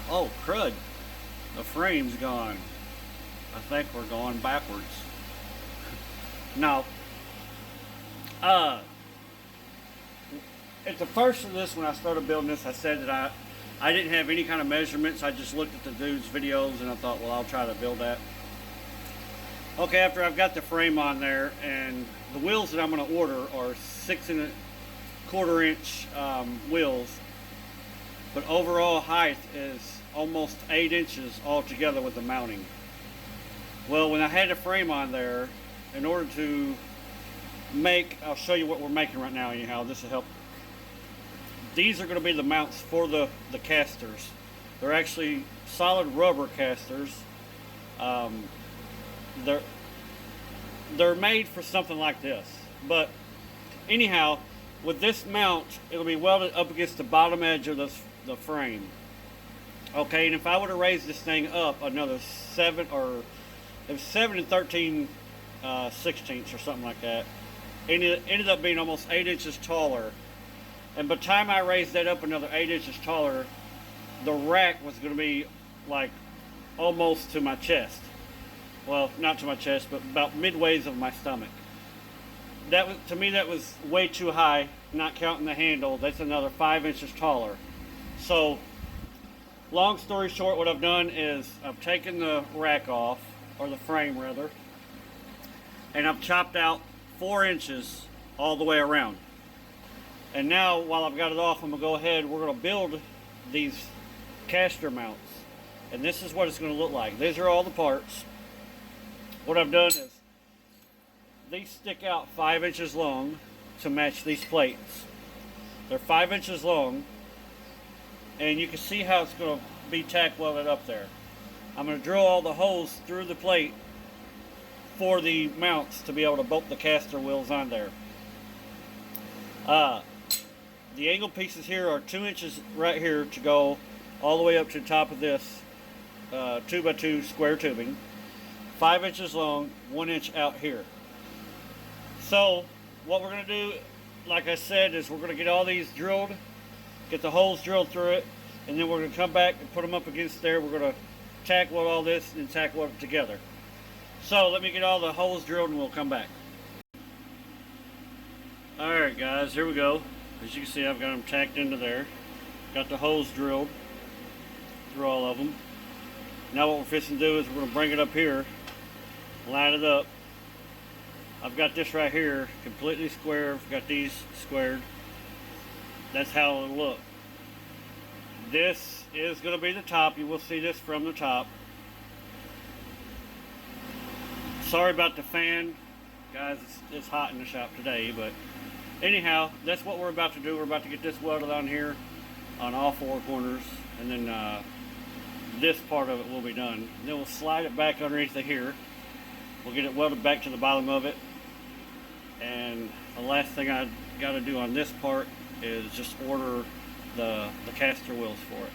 Oh, crud. The frame's gone. I think we're going backwards. No. Uh, at the first of this, when I started building this, I said that I didn't have any kind of measurements. I just looked at the dude's videos and I thought, well, I'll try to build that. Okay, after I've got the frame on there, and the wheels that I'm going to order are 6¼ inch wheels, but overall height is almost 8 inches altogether with the mounting. Well, when I had the frame on there, in order to make, I'll show you what we're making right now anyhow, this will help. These are going to be the mounts for the casters. They're actually solid rubber casters. They're made for something like this. But anyhow, with this mount, it'll be welded up against the bottom edge of the frame. Okay, and if I were to raise this thing up another 7 13 sixteenths or something like that, it ended up being almost 8 inches taller. And by the time I raised that up another 8 inches taller, the rack was going to be like almost to my chest. Well, not to my chest, but about midways of my stomach. That was, to me, that was way too high, not counting the handle. That's another 5 inches taller. So, long story short, what I've done is I've taken the rack off, or the frame rather, and I've chopped out 4 inches all the way around. And now, while I've got it off, I'm going to go ahead, we're going to build these caster mounts. And this is what it's going to look like. These are all the parts. What I've done is, these stick out 5 inches long to match these plates. They're 5 inches long, and you can see how it's going to be tack welded up there. I'm going to drill all the holes through the plate for the mounts to be able to bolt the caster wheels on there. The angle pieces here are 2 inches right here to go all the way up to the top of this 2x2 square tubing. 5 inches long, 1 inch out here. So what we're going to do, like I said, is we're going to get all these drilled, get the holes drilled through it, and then we're going to come back and put them up against there. We're going to tack weld all this and tack weld it together. So let me get all the holes drilled and we'll come back. Alright guys, here we go. As you can see, I've got them tacked into there. Got the holes drilled through all of them. Now what we're fixing to do is we're going to bring it up here, line it up. I've got this right here completely square. I've got these squared. That's how it'll look. This is going to be the top. You will see this from the top. Sorry about the fan. Guys, it's hot in the shop today, but anyhow, that's what we're about to do. We're about to get this welded on here on all 4 corners, and then this part of it will be done. And then we'll slide it back underneath of here. We'll get it welded back to the bottom of it. And the last thing I got to do on this part is just order the caster wheels for it.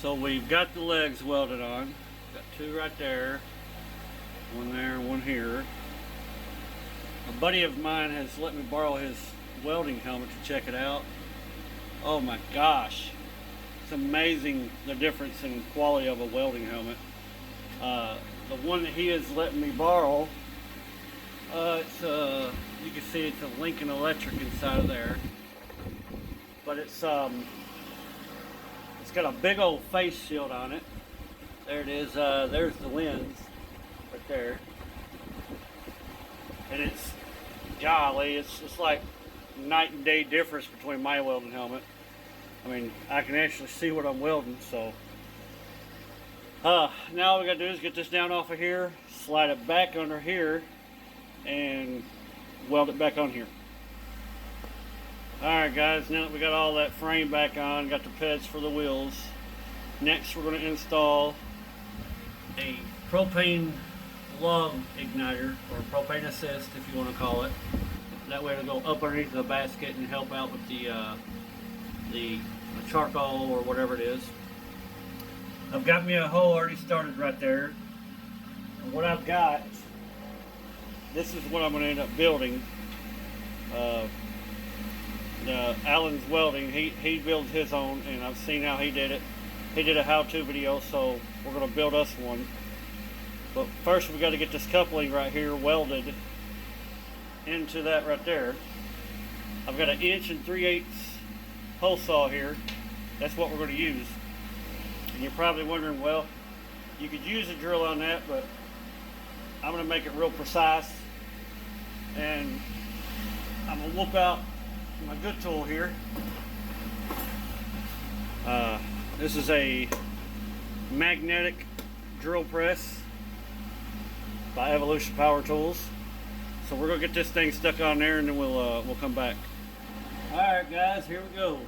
So we've got the legs welded on. Got two right there, one there, one here. A buddy of mine has let me borrow his welding helmet to check it out. Oh my gosh, it's amazing the difference in quality of a welding helmet. The one that he has let me borrow, you can see it's a Lincoln Electric inside of there, but it's got a big old face shield on it. There it is. There's the lens right there, and it's golly, it's like night and day difference between my welding helmet. I mean, I can actually see what I'm welding. So now all we gotta do is get this down off of here, slide it back under here, and weld it back on here. Alright guys, now that we got all that frame back on, got the pads for the wheels, next we're going to install a propane log igniter, or propane assist if you want to call it. That way it'll go up underneath the basket and help out with the charcoal or whatever it is. I've got me a hole already started right there. And what I've got, this is what I'm going to end up building. Alan's Welding, he builds his own, and I've seen how he did it. He did a how-to video, so we're going to build us one. But first we got to get this coupling right here welded into that right there. I've got an 1 3/8" hole saw here. That's what we're going to use. And you're probably wondering, well, you could use a drill on that, but I'm going to make it real precise. And I'm going to whoop out my good tool here. This is a magnetic drill press by Evolution Power Tools. So we're gonna get this thing stuck on there, and then we'll come back. All right, guys, here we go.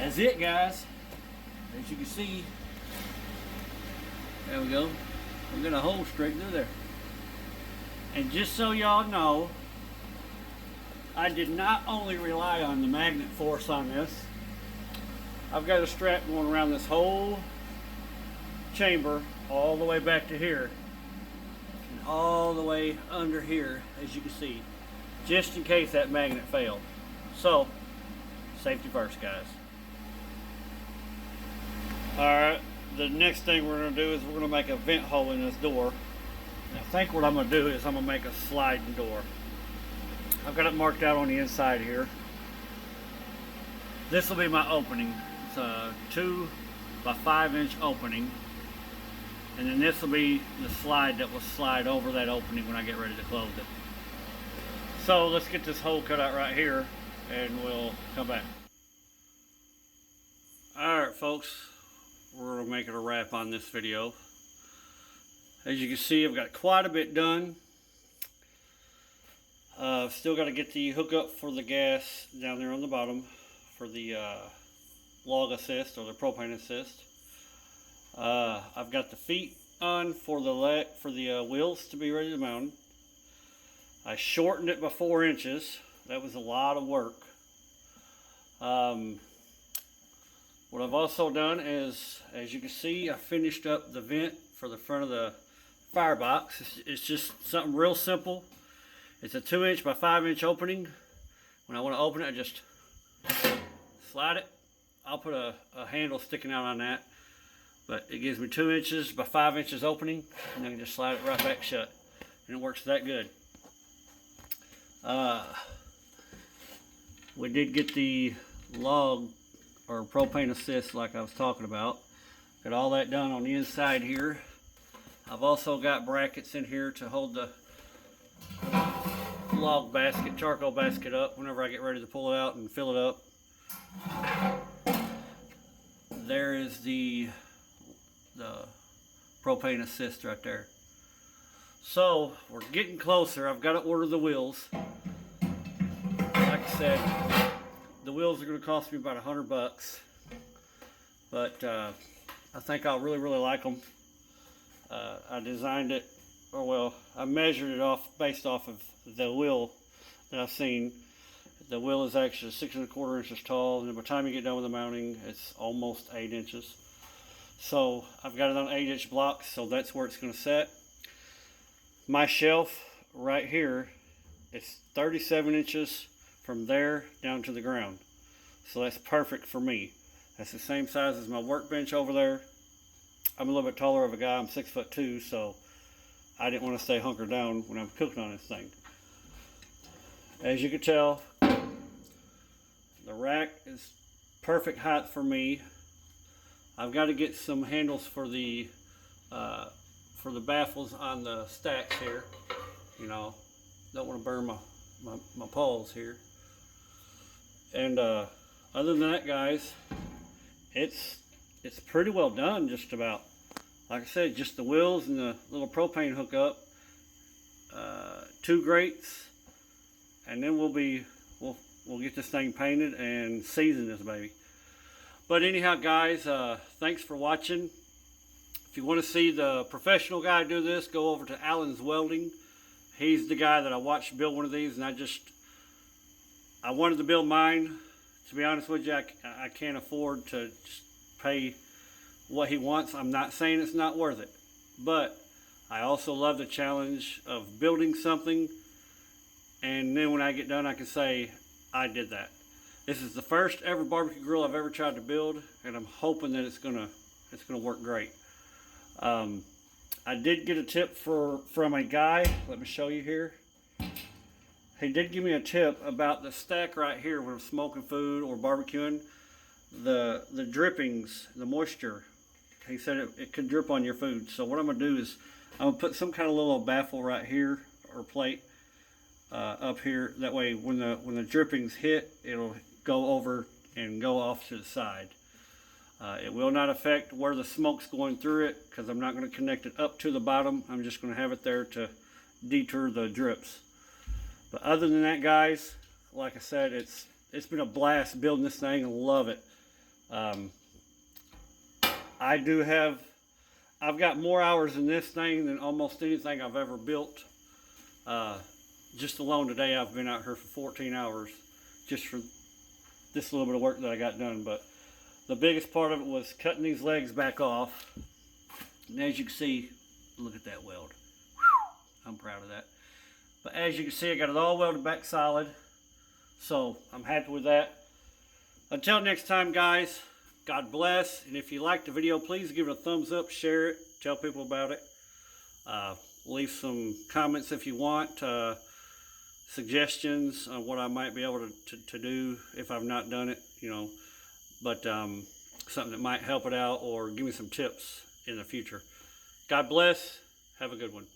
That's it, guys. As you can see, there we go. We got a hole straight through there. And just so y'all know, I did not only rely on the magnet force on this. I've got a strap going around this whole chamber all the way back to here and all the way under here, as you can see, just in case that magnet failed. So, safety first, guys. Alright, the next thing we're going to do is we're going to make a vent hole in this door. I think what I'm going to do is I'm going to make a sliding door. I've got it marked out on the inside here. This will be my opening. It's a 2 by 5 inch opening. And then this will be the slide that will slide over that opening when I get ready to close it. So let's get this hole cut out right here and we'll come back. Alright folks, we're going to make it a wrap on this video. As you can see, I've got quite a bit done. Still got to get the hookup for the gas down there on the bottom for the log assist or the propane assist. I've got the feet on for the wheels to be ready to mount. I shortened it by 4 inches. That was a lot of work. What I've also done is, as you can see, I finished up the vent for the front of the firebox. It's just something real simple. It's a 2" by 5" opening. When I want to open it, I just slide it. I'll put a handle sticking out on that, but it gives me 2" by 5" opening, and I can just slide it right back shut, and it works that good. We did get the log or propane assist like I was talking about. Got all that done on the inside here. I've also got brackets in here to hold the log basket, charcoal basket up whenever I get ready to pull it out and fill it up. There is the propane assist right there. So we're getting closer. I've got to order the wheels. Like I said, the wheels are going to cost me about $100, but I think I'll really like them. I designed it, or well, I measured it off based off of the wheel that I've seen. The wheel is actually 6 1/4 inches tall, and by the time you get done with the mounting, it's almost 8 inches. So I've got it on 8" blocks, so that's where it's going to set. My shelf right here is 37 inches from there down to the ground, so that's perfect for me. That's the same size as my workbench over there. I'm a little bit taller of a guy. I'm 6'2", so I didn't want to stay hunkered down when I'm cooking on this thing. As you can tell, the rack is perfect height for me. I've got to get some handles for the baffles on the stacks here. You know, don't want to burn my paws here. And other than that, guys, it's pretty well done, just about. Like I said, just the wheels and the little propane hookup, 2 grates, and then we'll get this thing painted and season this baby. But anyhow, guys, thanks for watching. If you want to see the professional guy do this, go over to Alan's Welding. He's the guy that I watched build one of these, and I wanted to build mine. To be honest with you, I can't afford to just pay what he wants. I'm not saying it's not worth it, but I also love the challenge of building something, and then when I get done, I can say I did that. This is the first ever barbecue grill I've ever tried to build, and I'm hoping that it's gonna work great. I did get a tip from a guy. Let me show you here. He did give me a tip about the stack right here when I'm smoking food or barbecuing. The drippings, the moisture. He said it could drip on your food. So what I'm gonna do is I'm gonna put some kind of little baffle right here or plate up here. That way, when the drippings hit, it'll go over and go off to the side. It will not affect where the smoke's going through it, because I'm not going to connect it up to the bottom. I'm just going to have it there to deter the drips. But other than that, guys, like I said, it's been a blast building this thing. I love it. I've got more hours in this thing than almost anything I've ever built. Just alone today, I've been out here for 14 hours just for this little bit of work that I got done. But the biggest part of it was cutting these legs back off. And as you can see, look at that weld. I'm proud of that. But as you can see, I got it all welded back solid. So I'm happy with that. Until next time, guys, God bless. And if you liked the video, please give it a thumbs up, share it, tell people about it. Leave some comments if you want, suggestions on what I might be able to do if I've not done it, you know. But something that might help it out, or give me some tips in the future. God bless. Have a good one.